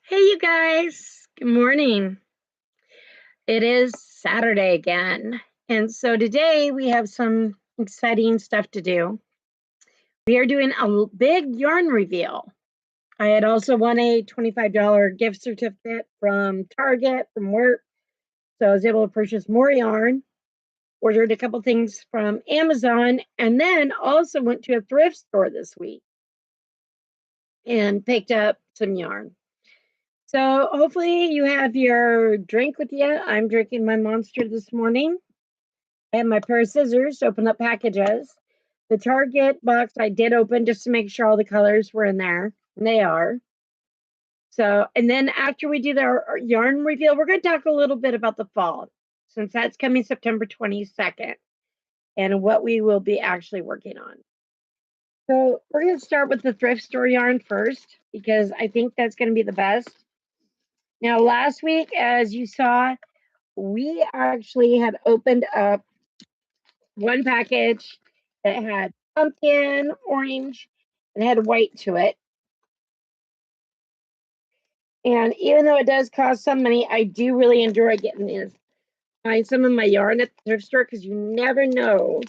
Hey, you guys. Good morning. It is Saturday again. And so today we have some exciting stuff to do. We are doing a big yarn reveal. I had also won a $25 gift certificate from Target from work. So I was able to purchase more yarn, ordered a couple things from Amazon, and then also went to a thrift store this week and picked up some yarn. So hopefully you have your drink with you. I'm drinking my Monster this morning. I have my pair of scissors to open up packages. The Target box I did open just to make sure all the colors were in there, and they are. So, and then after we do our yarn reveal, we're going to talk a little bit about the fall, since that's coming September 22nd, and what we will be actually working on. So we're going to start with the thrift store yarn first, because I think that's going to be the best. Now, last week, as you saw, we actually had opened up one package that had pumpkin, orange, and had white to it. And even though it does cost some money, I do really enjoy getting this. Find some of my yarn at the thrift store because you never know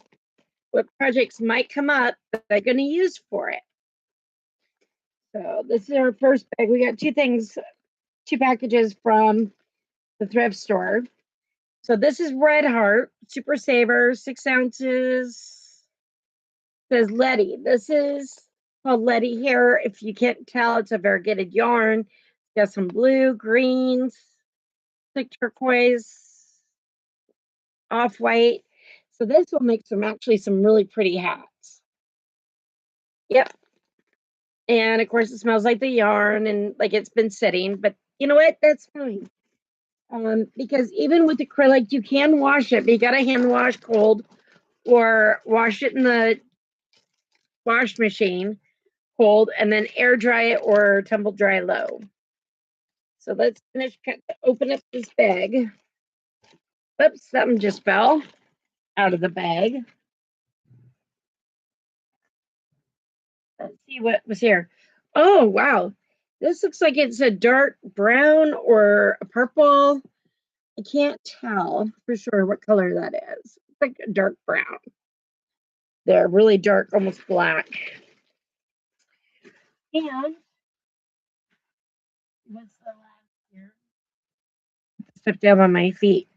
what projects might come up that I'm going to use for it. So this is our first bag. We got two packages from the thrift store. So this is Red Heart Super Saver, 6 ounces. Says Letty. This is called Letty here. If you can't tell, it's a variegated yarn. It's got some blue, greens, like turquoise, off-white. So this will make some really pretty hats. Yep. And of course, it smells like the yarn and like it's been sitting. But you know what? That's fine. Because even with acrylic, you can wash it, but you got to hand wash cold or wash it in the wash machine cold and then air dry it or tumble dry low. So let's finish open up this bag. Oops, something just fell out of the bag. Let's see what was here. Oh, wow. This looks like it's a dark brown or a purple. I can't tell for sure what color that is. It's like a dark brown. They're really dark, almost black. And what's the last here? Step down on my feet.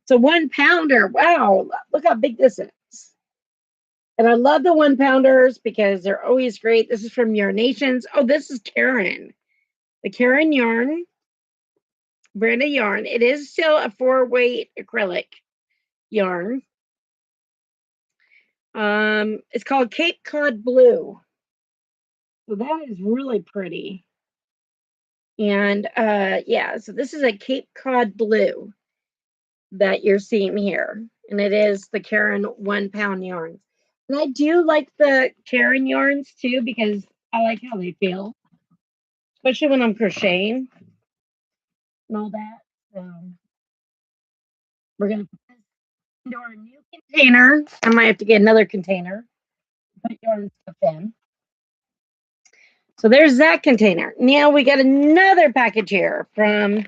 It's a 1 pounder. Wow, look how big this is. And I love the 1 pounders because they're always great. This is from Yarnations. Oh, this is Karen. The Karen yarn, brand of yarn. It is still a 4-weight acrylic yarn. It's called Cape Cod Blue. So that is really pretty. And yeah, so this is a Cape Cod Blue that you're seeing here. And it is the Karen 1 pound yarns. And I do like the Karen yarns too because I like how they feel, especially when I'm crocheting and all that. So we're going to put this into our new container. I might have to get another container to put yarn stuff in. So there's that container. Now we got another package here from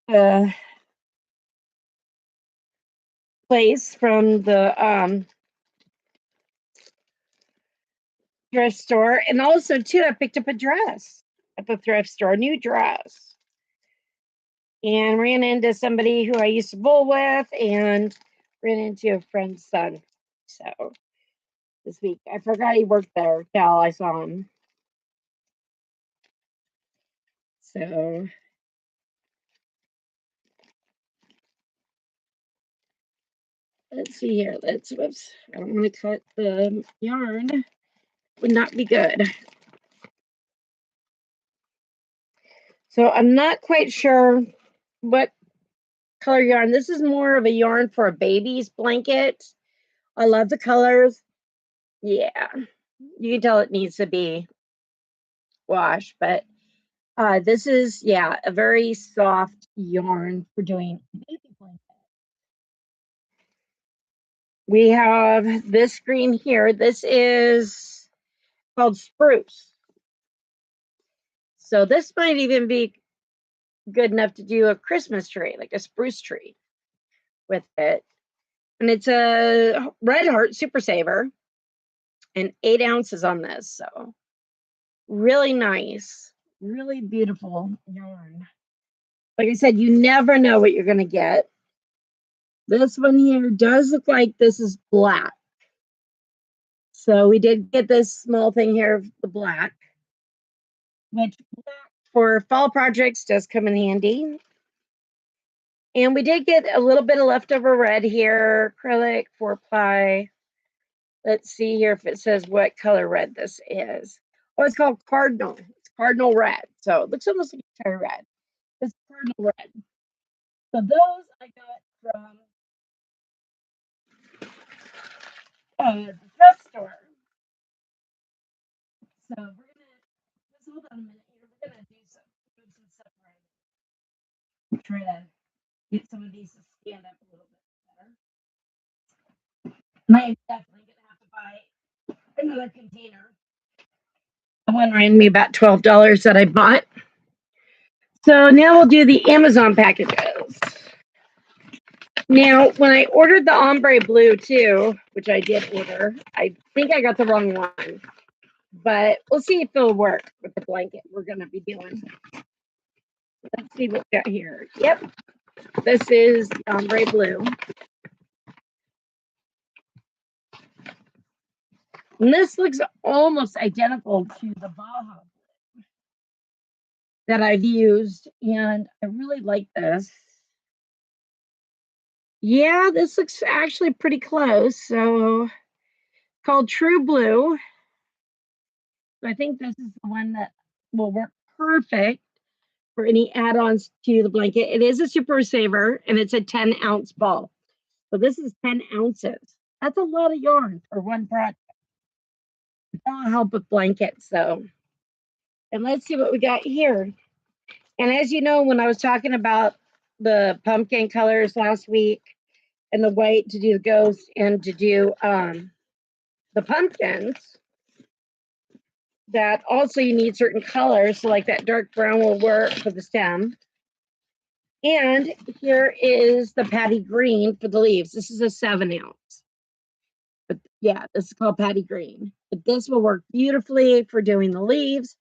the place from the thrift store. And also, too, I picked up a dress at the thrift store, a new dress. And ran into somebody who I used to bowl with and ran into a friend's son. So this week, I forgot he worked there till I saw him. So let's see here. Whoops. I don't want to cut the yarn. Would not be good. So I'm not quite sure what color yarn. This is more of a yarn for a baby's blanket. I love the colors. Yeah, you can tell it needs to be washed, but this is, yeah, a very soft yarn for doing baby blanket. We have this green here. This is called Spruce. So this might even be good enough to do a Christmas tree, like a spruce tree with it. And it's a red heart super saver and 8 ounces on this. So really nice, really beautiful yarn. Like I said, you never know what you're going to get. This one here does look like this is black. So we did get this small thing here of the black, which black for fall projects does come in handy. And we did get a little bit of leftover red here, acrylic, 4-ply. Let's see here if it says what color red this is. Oh, it's called Cardinal. It's Cardinal Red. So it looks almost like cherry red. It's Cardinal Red. So those I got from the thrift store. So we're gonna just hold on a minute here. We're gonna do some stuff right. Try to get some of these to stand up a little bit better. I'm definitely gonna have to buy another container. One ran me about $12 that I bought. So now we'll do the Amazon packages. Now, when I ordered the ombre blue too, which I did order, I think I got the wrong one, but we'll see if it'll work with the blanket we're going to be doing. Let's see what we got here. Yep, this is the ombre blue. And this looks almost identical to the Baja that I've used, and I really like this. Yeah, this looks actually pretty close. So called True Blue. So I think this is the one that will work perfect for any add-ons to the blanket. It is a super saver and it's a 10-ounce ball. So this is 10 ounces. That's a lot of yarn for one project. That'll help with blankets. So, and let's see what we got here. And as you know, when I was talking about the pumpkin colors last week and the white to do the ghost and to do the pumpkins, that also you need certain colors. So like that dark brown will work for the stem. And here is the patty green for the leaves. This is a 7-ounce. But yeah, this is called patty green. But this will work beautifully for doing the leaves,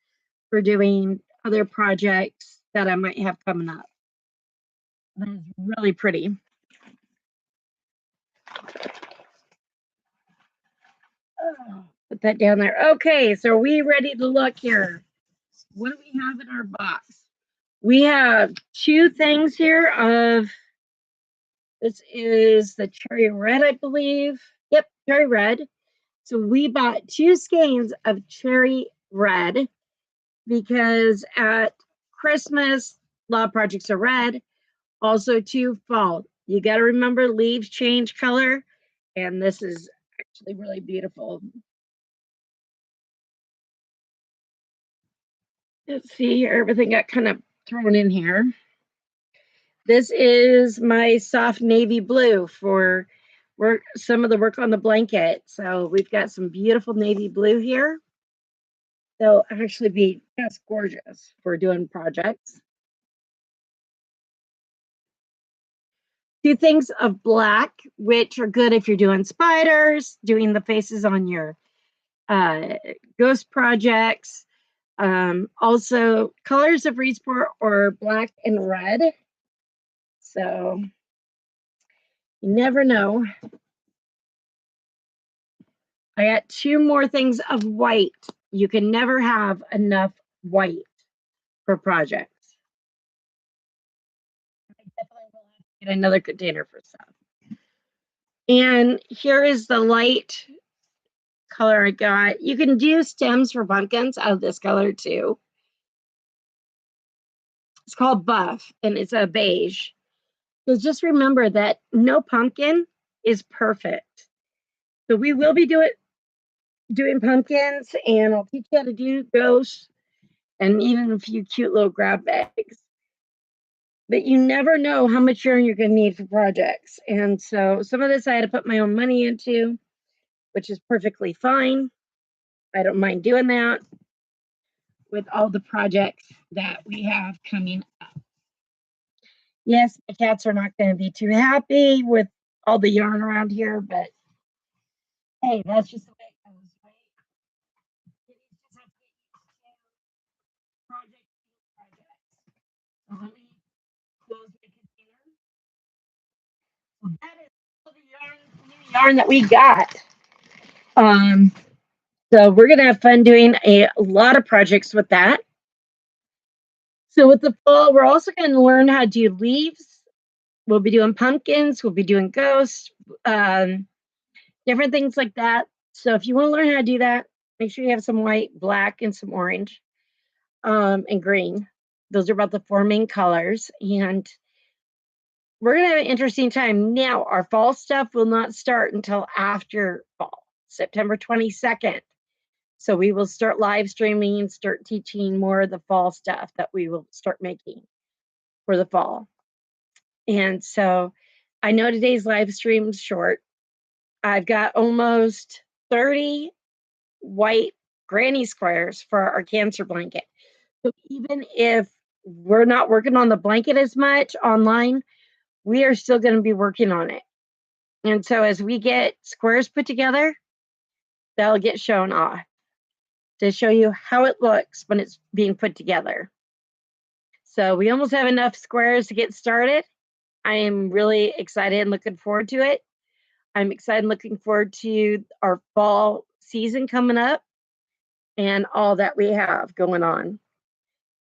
for doing other projects that I might have coming up. That is really pretty. Oh, put that down there. Okay, so are we ready to look here? What do we have in our box? We have 2 things here of, this is the cherry red, I believe. Yep, cherry red. So we bought 2 skeins of cherry red because at Christmas, a lot of projects are red. Also to fall. You got to remember leaves change color. And this is actually really beautiful. Let's see here. Everything got kind of thrown in here. This is my soft navy blue for work, some of the work on the blanket. So we've got some beautiful navy blue here. They'll actually be just gorgeous for doing projects. 2 things of black, which are good if you're doing spiders, doing the faces on your ghost projects. Also, colors of Reedsport are black and red. So you never know. I got 2 more things of white. You can never have enough white for projects. I definitely will have to get another container for stuff. And here is the light color I got. You can do stems for pumpkins out of this color too. It's called Buff and it's a beige. So just remember that no pumpkin is perfect. So we will be doing pumpkins, and I'll teach you how to do ghosts and even a few cute little grab bags. But you never know how much yarn you're going to need for projects. And so some of this I had to put my own money into, which is perfectly fine. I don't mind doing that. with all the projects that we have coming up. Yes, the cats are not going to be too happy with all the yarn around here, but hey, that's just the way it goes, right? Kitties just have to get used to projects. So let me close my container. So that is all the new yarn that we got. Um, so we're gonna have fun doing a lot of projects with that. So with the fall, we're also gonna learn how to do leaves. We'll be doing pumpkins. We'll be doing ghosts, different things like that. So if you want to learn how to do that, make sure you have some white, black, and some orange, and green. Those are about the 4 main colors. And we're going to have an interesting time. Now, our fall stuff will not start until after fall, September 22nd. So we will start live streaming and start teaching more of the fall stuff that we will start making for the fall. And so I know today's live stream's short. I've got almost 30 white granny squares for our cancer blanket. So even if we're not working on the blanket as much online, we are still going to be working on it. And so as we get squares put together, they'll get shown off to show you how it looks when it's being put together. So we almost have enough squares to get started. I am really excited and looking forward to it. I'm excited and looking forward to our fall season coming up and all that we have going on.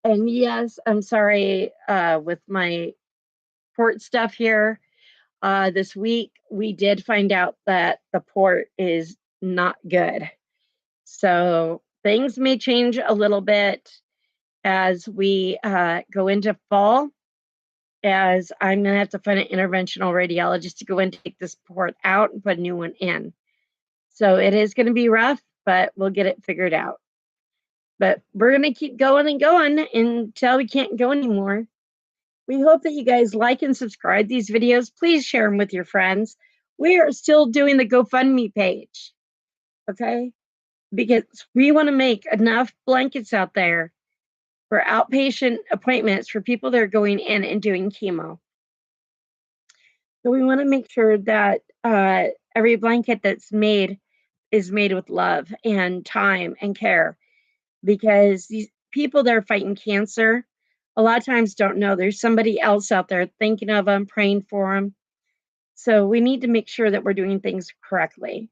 And yes, I'm sorry with my port stuff here. This week, we did find out that the port is not good. So things may change a little bit as we go into fall, as I'm going to have to find an interventional radiologist to go and take this port out and put a new one in. So it is going to be rough, but we'll get it figured out. But we're going to keep going and going until we can't go anymore. We hope that you guys like and subscribe these videos. Please share them with your friends. We are still doing the GoFundMe page, okay? Because we want to make enough blankets out there for outpatient appointments for people that are going in and doing chemo. So we want to make sure that every blanket that's made is made with love and time and care, because these people that are fighting cancer a lot of times don't know there's somebody else out there thinking of them, praying for them. So we need to make sure that we're doing things correctly.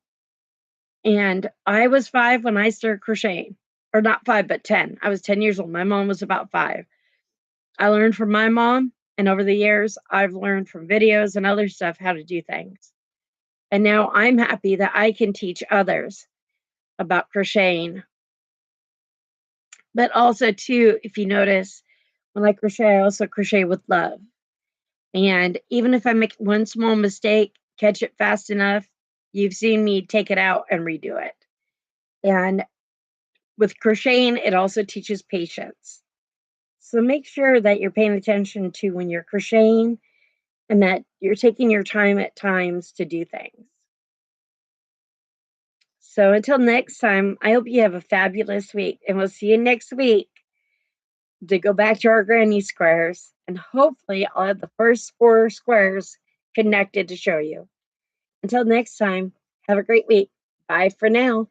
And I was 5 when I started crocheting, or not 5, but 10. I was 10 years old. My mom was about 5. I learned from my mom, and over the years, I've learned from videos and other stuff how to do things. And now I'm happy that I can teach others about crocheting. But also, too, if you notice, when I crochet, I also crochet with love. And even if I make one small mistake, catch it fast enough, you've seen me take it out and redo it. And with crocheting, it also teaches patience. So make sure that you're paying attention to when you're crocheting and that you're taking your time at times to do things. So until next time, I hope you have a fabulous week, and we'll see you next week to go back to our granny squares. And hopefully, I'll have the first 4 squares connected to show you. Until next time, have a great week. Bye for now.